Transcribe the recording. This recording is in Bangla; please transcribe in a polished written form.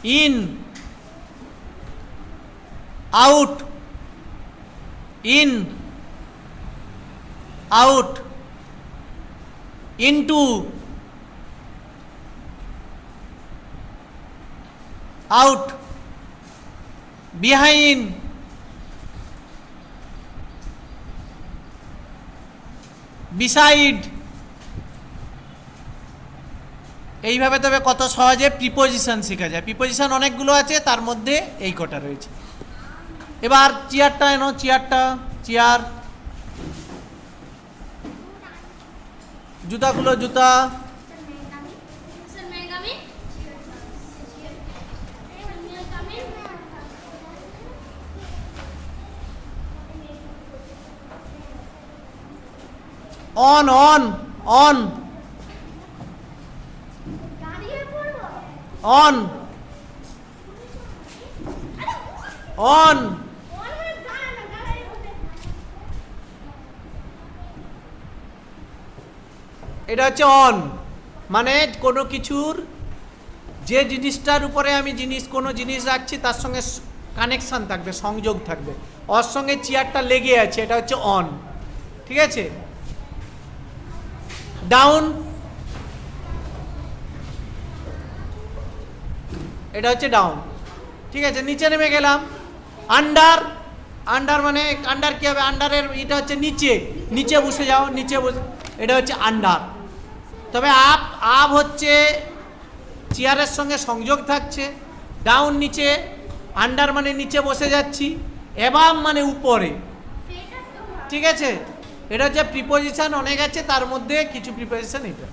in, out, in, out, into, out, behind, beside। এইভাবে তবে কত সহজে প্রিপোজিশন শেখা যায়। প্রিপোজিশন অনেকগুলো আছে, তার মধ্যে এই কটা রয়েছে। এবার চেয়ারটা এনো, চেয়ারটা, চেয়ার। জুতাগুলো, জুতা। On, on, on, on, on. এটা হচ্ছে অন, মানে কোনো কিছুর যে জিনিসটার উপরে আমি কোনো জিনিস রাখছি তার সঙ্গে কানেকশান থাকবে, সংযোগ থাকবে। ওর সঙ্গে চেয়ারটা লেগে আছে, এটা হচ্ছে অন। ঠিক আছে। ডাউন, এটা হচ্ছে ডাউন। ঠিক আছে, নিচে নেমে গেলাম। আন্ডার, আন্ডার মানে আন্ডার কি হবে? আন্ডারের এটা হচ্ছে নিচে, নিচে বসে যাও, নিচে বসে, এটা হচ্ছে আন্ডার। তবে আপ, আপ হচ্ছে চেয়ারের সঙ্গে সংযোগ থাকছে। ডাউন নিচে, আন্ডার মানে নিচে বসে যাচ্ছি, অ্যাবাভ মানে উপরে। ঠিক আছে, এটা হচ্ছে প্রিপোজিশন অনেক আছে, তার মধ্যে কিছু প্রিপোজিশন এটা।